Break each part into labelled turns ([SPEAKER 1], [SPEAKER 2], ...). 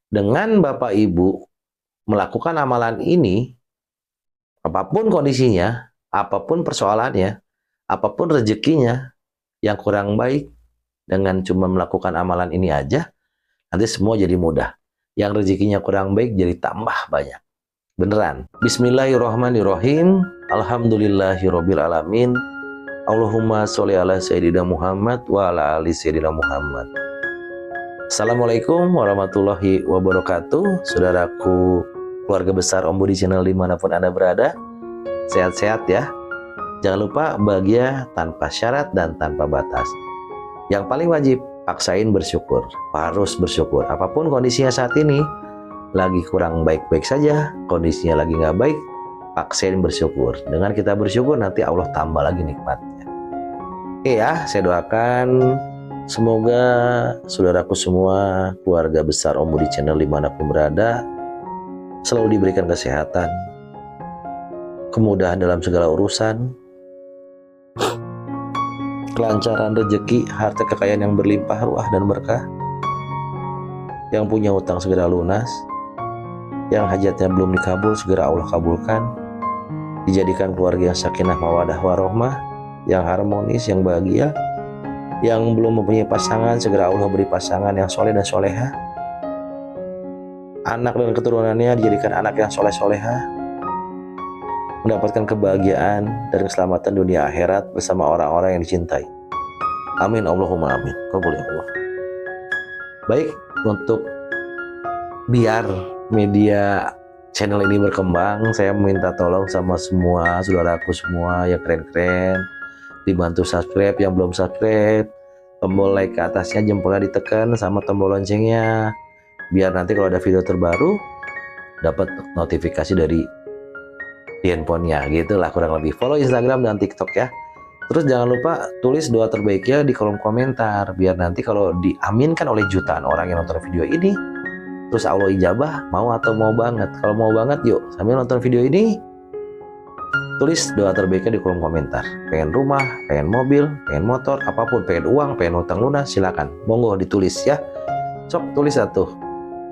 [SPEAKER 1] Dengan Bapak Ibu melakukan amalan ini, apapun kondisinya, apapun persoalannya, apapun rezekinya yang kurang baik, dengan cuma melakukan amalan ini aja, nanti semua jadi mudah. Yang rezekinya kurang baik jadi tambah banyak. Beneran. Bismillahirrahmanirrahim. Alhamdulillahirabbil alamin. Allahumma sholli ala sayyidina Muhammad wa ala ali sayyidina Muhammad. Assalamualaikum warahmatullahi wabarakatuh. Saudaraku, keluarga besar Om Budi Channel dimanapun Anda berada, sehat-sehat ya. Jangan lupa bahagia tanpa syarat dan tanpa batas. Yang paling wajib, paksain bersyukur. Harus bersyukur. Apapun kondisinya saat ini, lagi kurang baik-baik saja, kondisinya lagi nggak baik, paksain bersyukur. Dengan kita bersyukur, nanti Allah tambah lagi nikmatnya. Oke ya, saya doakan semoga saudaraku semua, keluarga besar Om Budi Channel dimanapun berada, selalu diberikan kesehatan, kemudahan dalam segala urusan, kelancaran rezeki, harta kekayaan yang berlimpah ruah dan berkah. Yang punya utang segera lunas, yang hajatnya belum dikabul segera Allah kabulkan. Dijadikan keluarga yang sakinah mawadah warahmah, yang harmonis, yang bahagia. Yang belum mempunyai pasangan segera Allah beri pasangan yang soleh dan soleha. Anak dan keturunannya dijadikan anak yang soleh-soleha, mendapatkan kebahagiaan dan keselamatan dunia akhirat bersama orang-orang yang dicintai. Amin Allahumma amin. Qabul ya Allah. Baik, untuk biar media channel ini berkembang, saya minta tolong sama semua saudaraku semua yang keren-keren, dibantu subscribe. Yang belum subscribe, tombol like ke atasnya jempolnya ditekan sama tombol loncengnya, biar nanti kalau ada video terbaru dapat notifikasi dari di handphonenya, gitulah kurang lebih. Follow Instagram dan TikTok ya. Terus jangan lupa tulis doa terbaiknya di kolom komentar, biar nanti kalau diaminkan oleh jutaan orang yang nonton video ini, terus Allah ijabah, mau atau mau banget. Kalau mau banget, yuk sambil nonton video ini tulis doa terbaiknya di kolom komentar. Pengen rumah, pengen mobil, pengen motor, apapun, pengen uang, pengen hutang lunas, silakan, monggo ditulis ya. Sok tulis satu.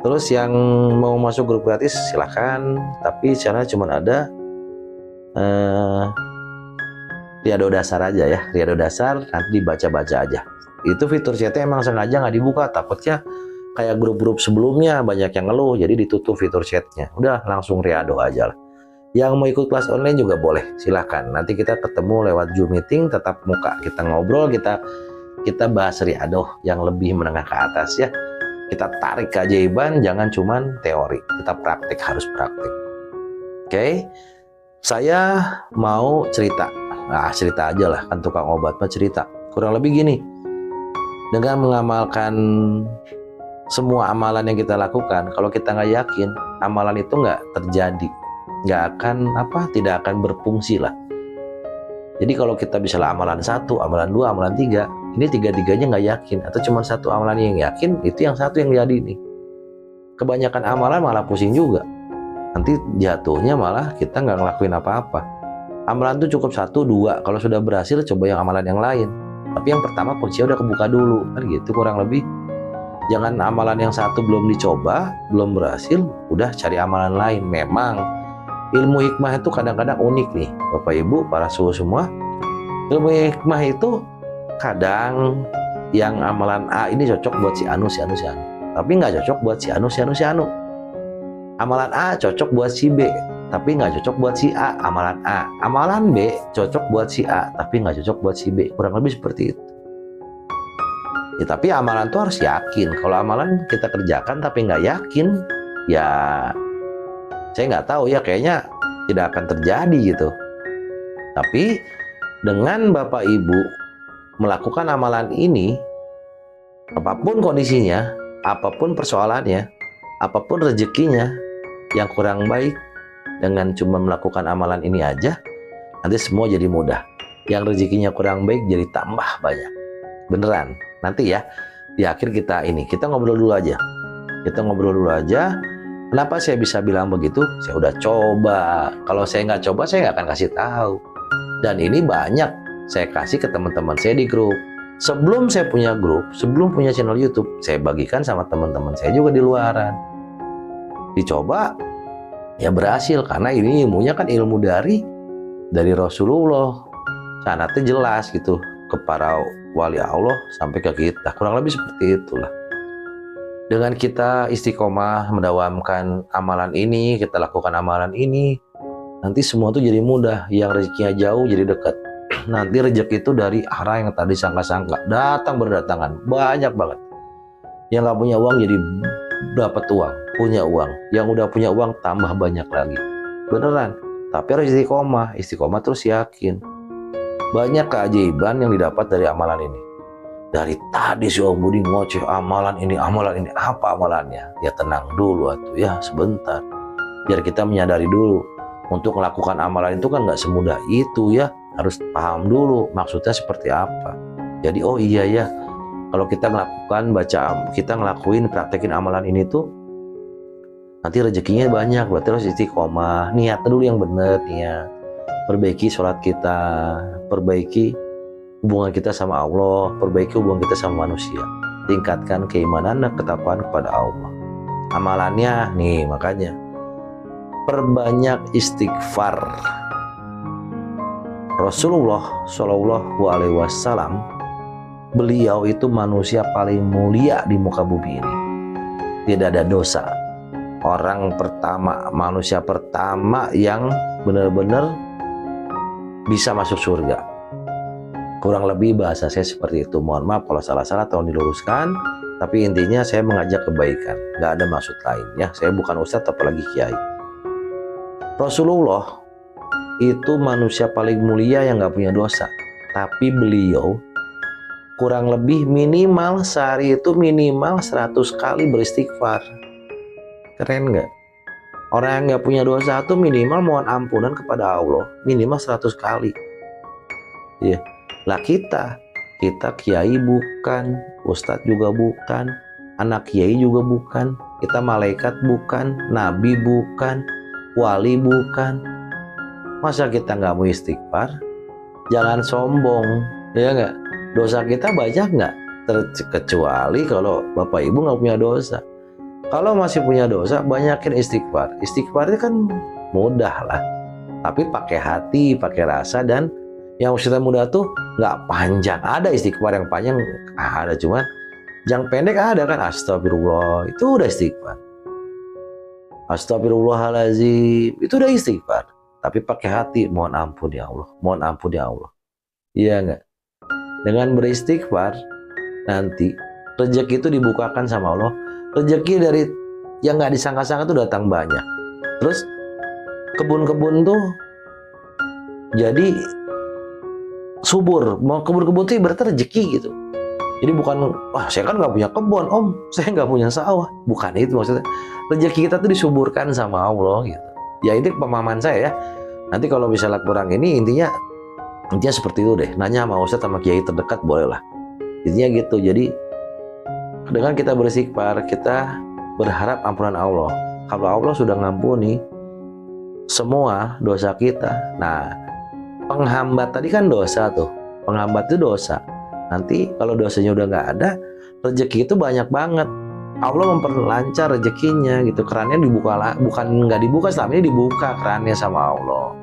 [SPEAKER 1] Terus yang mau masuk grup gratis silakan, tapi channel cuma ada riado dasar aja ya, riado dasar, nanti dibaca-baca aja. Itu fitur chatnya emang sengaja nggak dibuka, takutnya kayak grup-grup sebelumnya banyak yang ngeluh, jadi ditutup fitur chatnya. Udah langsung riado aja lah. Yang mau ikut kelas online juga boleh, silahkan. Nanti kita ketemu lewat Zoom meeting, tetap muka, kita ngobrol, kita bahas riado yang lebih menengah ke atas ya. Kita tarik keajaiban, jangan cuman teori, kita praktik, harus praktik. Oke, saya mau cerita. Nah, cerita aja lah, kan tukang obat mah cerita. Kurang lebih gini, dengan mengamalkan semua amalan yang kita lakukan, kalau kita nggak yakin, amalan itu nggak terjadi, nggak akan tidak akan berfungsi lah. Jadi kalau kita bisa lah amalan 1, amalan 2, amalan 3, ini tiga-tiganya nggak yakin, atau cuma satu amalan yang yakin, itu yang satu yang jadi nih. Kebanyakan amalan malah pusing juga, nanti jatuhnya malah kita nggak ngelakuin apa-apa. Amalan itu cukup 1, 2, kalau sudah berhasil coba yang amalan yang lain. Tapi yang pertama kuncinya udah kebuka dulu, kan gitu kurang lebih. Jangan amalan yang 1 belum dicoba, belum berhasil, udah cari amalan lain. Memang ilmu hikmah itu kadang-kadang unik nih Bapak Ibu, para suhu semua. Ilmu hikmah itu kadang yang amalan A ini cocok buat si Anu, tapi nggak cocok buat si Anu. Amalan A cocok buat si B, tapi nggak cocok buat si A. Amalan A, amalan B cocok buat si A, tapi nggak cocok buat si B. Kurang lebih seperti itu ya. Tapi amalan tuh harus yakin. Kalau amalan kita kerjakan tapi nggak yakin, ya saya nggak tahu ya, kayaknya tidak akan terjadi gitu. Tapi dengan Bapak Ibu melakukan amalan ini, apapun kondisinya, apapun persoalannya, apapun rezekinya yang kurang baik, dengan cuma melakukan amalan ini aja, nanti semua jadi mudah. Yang rezekinya kurang baik jadi tambah banyak. Beneran. Nanti ya, di akhir kita ngobrol dulu aja. Kita ngobrol dulu aja. Kenapa saya bisa bilang begitu? Saya udah coba. Kalau saya nggak coba, saya nggak akan kasih tahu. Dan ini banyak saya kasih ke teman-teman saya di grup. Sebelum saya punya grup, sebelum punya channel YouTube, saya bagikan sama teman-teman saya juga di luaran. Dicoba, ya berhasil karena ini ilmunya kan ilmu dari Rasulullah. Sanatnya jelas gitu ke para wali Allah sampai ke kita. Kurang lebih seperti itulah. Dengan kita istiqomah mendawamkan amalan ini, kita lakukan amalan ini, nanti semua tuh jadi mudah. Yang rezekinya jauh jadi dekat. Nanti rezeki itu dari arah yang tadi sangka-sangka datang berdatangan banyak banget. Yang nggak punya uang jadi dapat uang, punya uang. Yang udah punya uang tambah banyak lagi. Beneran. Tapi harus istiqomah terus yakin. Banyak keajaiban yang didapat dari amalan ini. Dari tadi si Om Budi ngoceh amalan ini, apa amalannya? Ya tenang dulu atuh ya, sebentar. Biar kita menyadari dulu. Untuk melakukan amalan itu kan nggak semudah itu ya. Harus paham dulu maksudnya seperti apa. Jadi oh iya ya, kalau kita ngelakuin praktekin amalan ini tuh nanti rezekinya banyak. Berarti harus istiqomah, niat dulu yang benar, niat. Perbaiki sholat kita, perbaiki hubungan kita sama Allah, perbaiki hubungan kita sama manusia, tingkatkan keimanan dan ketakwaan kepada Allah. Amalannya nih, makanya perbanyak istighfar. Rasulullah Shallallahu Alaihi Wasallam, beliau itu manusia paling mulia di muka bumi ini. Tidak ada dosa. Orang pertama, manusia pertama yang benar-benar bisa masuk surga. Kurang lebih bahasa saya seperti itu. Mohon maaf kalau salah-salah, tolong diluruskan. Tapi intinya saya mengajak kebaikan. Gak ada maksud lain ya. Saya bukan ustadz apalagi kiai. Rasulullah itu manusia paling mulia yang gak punya dosa. Tapi beliau kurang lebih minimal sehari itu minimal 100 kali beristighfar. Keren gak? Orang yang nggak punya dosa itu minimal mohon ampunan kepada Allah minimal 100 kali. Ya, lah kita kiai bukan, ustadz juga bukan, anak kiai juga bukan, kita malaikat bukan, nabi bukan, wali bukan. Masa kita nggak mau istighfar? Jangan sombong, ya nggak? Dosa kita banyak nggak? Kecuali kalau bapak ibu nggak punya dosa. Kalau masih punya dosa, banyakin istighfar. Istighfar itu kan mudah lah. Tapi pakai hati, pakai rasa, dan yang usia muda tuh nggak panjang. Ada istighfar yang panjang, ada. Cuman yang pendek ada kan. Astagfirullah, itu udah istighfar. Astagfirullahaladzim, itu udah istighfar. Tapi pakai hati, mohon ampun ya Allah. Mohon ampun ya Allah. Iya nggak? Dengan beristighfar, nanti rezeki itu dibukakan sama Allah. Rezeki dari yang nggak disangka-sangka tuh datang banyak. Terus kebun-kebun tuh jadi subur. Mau kebun-kebun tuh berarti rezeki gitu. Jadi bukan, wah saya kan nggak punya kebun om, saya nggak punya sawah. Bukan itu maksudnya. Rezeki kita tuh disuburkan sama Allah gitu. Ya ini pemahaman saya ya. Nanti kalau misalnya kurang ini intinya seperti itu deh. Nanya sama ustadz sama kiai terdekat boleh lah. Intinya gitu. Jadi dengan kita beristighfar, kita berharap ampunan Allah. Kalau Allah sudah ngampuni semua dosa kita. Nah, penghambat tadi kan dosa tuh. Penghambat itu dosa. Nanti kalau dosanya udah nggak ada, rezeki itu banyak banget. Allah memperlancar rezekinya gitu. Kerannya dibuka, bukan nggak dibuka, selama ini dibuka kerannya sama Allah.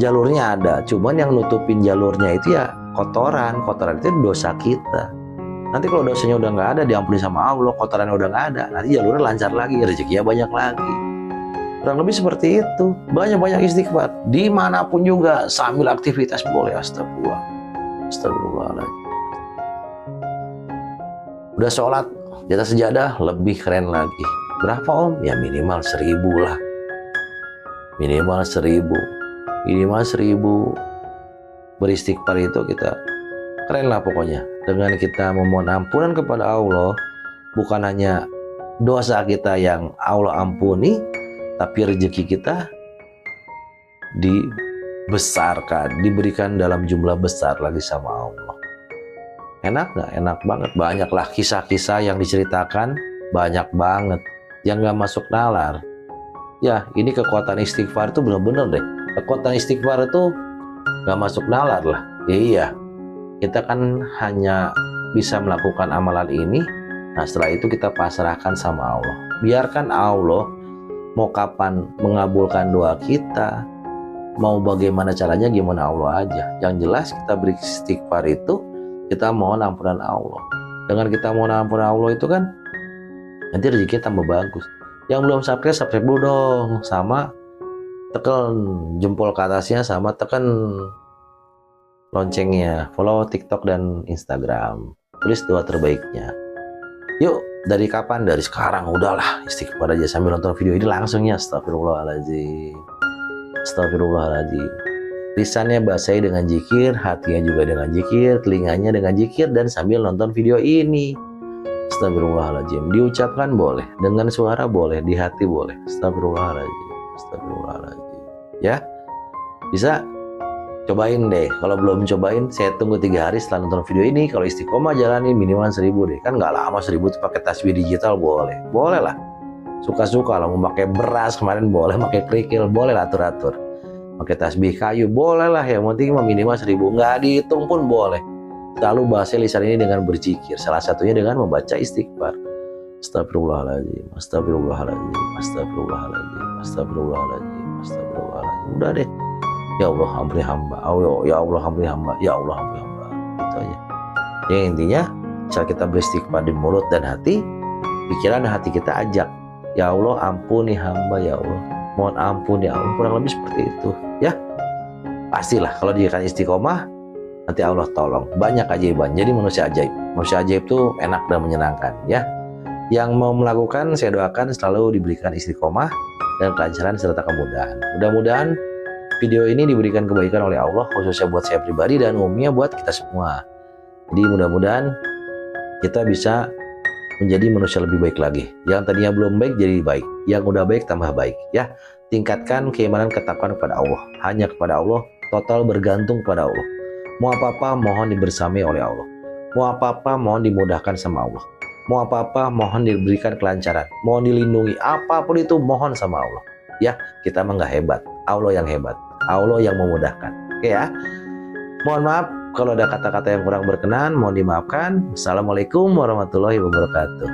[SPEAKER 1] Jalurnya ada, cuman yang nutupin jalurnya itu ya kotoran. Kotoran itu dosa kita. Nanti kalau dosanya udah nggak ada, diampuni sama Allah, kotorannya udah nggak ada, nanti jalurnya lancar lagi, rezekinya banyak lagi. Kurang lebih seperti itu. Banyak-banyak istighfar. Dimanapun juga, sambil aktivitas boleh. Astagfirullahaladzim. Udah sholat, di atas sejadah, lebih keren lagi. Berapa om? Ya minimal 1000 lah. Minimal 1000. Beristighfar itu kita keren lah pokoknya. Dengan kita memohon ampunan kepada Allah, bukan hanya dosa kita yang Allah ampuni, tapi rezeki kita dibesarkan, diberikan dalam jumlah besar lagi sama Allah. Enak nggak? Enak banget. Banyaklah kisah-kisah yang diceritakan, banyak banget yang nggak masuk nalar. Ya, ini kekuatan istighfar itu benar-benar deh. Kekuatan istighfar itu nggak masuk nalar lah. Ya, iya. Kita kan hanya bisa melakukan amalan ini. Nah setelah itu kita pasrahkan sama Allah. Biarkan Allah mau kapan mengabulkan doa kita, mau bagaimana caranya, gimana Allah aja. Yang jelas kita beristighfar itu kita mohon ampunan Allah. Dengan kita mohon ampunan Allah itu kan nanti rezeki tambah bagus. Yang belum subscribe dulu dong, sama tekan jempol ke atasnya, sama tekan loncengnya, follow TikTok dan Instagram, tulis doa terbaiknya. Yuk, dari kapan? Dari sekarang, udahlah istighfar aja sambil nonton video ini langsungnya. Astagfirullahaladzim, astagfirullahaladzim. Lisannya basahi dengan zikir, hatinya juga dengan zikir, telinganya dengan zikir, dan sambil nonton video ini. Astagfirullahaladzim. Diucapkan boleh, dengan suara boleh, di hati boleh. Astagfirullahaladzim, astagfirullahaladzim. Ya, bisa? Cobain deh. Kalau belum cobain, saya tunggu 3 hari setelah nonton video ini. Kalau istiqomah jalanin minimal 1000 deh. Kan nggak lama 1000 tuh pakai tasbih digital boleh. Boleh lah. Suka-suka lah. Mau pakai beras kemarin boleh, pakai kerikil boleh lah, atur-atur. Pakai tasbih kayu boleh lah. Yang penting minimal 1000. Nggak dihitung pun boleh. Selalu bahasa lisan ini dengan berzikir. Salah satunya dengan membaca istighfar. Astagfirullahaladzim, astagfirullahaladzim, astagfirullahaladzim, astagfirullahaladzim, astagfirullahaladzim. Udah deh. Ya Allah ampuni hamba, ya Allah ampuni hamba, ya Allah ampuni hamba. Gitu aja. Yang intinya, saat kita beristighfar di mulut dan hati, pikiran dan hati kita ajak, ya Allah ampuni hamba, ya Allah mohon ampun, ya Allah. Kurang lebih seperti itu. Ya, pastilah kalau dijadikan istiqomah, nanti Allah tolong. Banyak keajaiban. Jadi manusia ajaib. Manusia ajaib itu enak dan menyenangkan. Ya, yang mau melakukan, saya doakan selalu diberikan istiqomah dan kelancaran serta kemudahan. Mudah-mudahan video ini diberikan kebaikan oleh Allah, khususnya buat saya pribadi dan umumnya buat kita semua. Jadi mudah-mudahan kita bisa menjadi manusia lebih baik lagi. Yang tadinya belum baik jadi baik. Yang udah baik tambah baik. Ya, tingkatkan keimanan ketakwaan kepada Allah. Hanya kepada Allah, total bergantung kepada Allah. Mau apa-apa mohon dibersamai oleh Allah. Mau apa-apa mohon dimudahkan sama Allah. Mau apa-apa mohon diberikan kelancaran. Mohon dilindungi. Apapun itu mohon sama Allah. Ya, kita mah nggak hebat. Allah yang hebat. Allah yang memudahkan. Oke ya. Mohon maaf kalau ada kata-kata yang kurang berkenan, mohon dimaafkan. Assalamualaikum warahmatullahi wabarakatuh.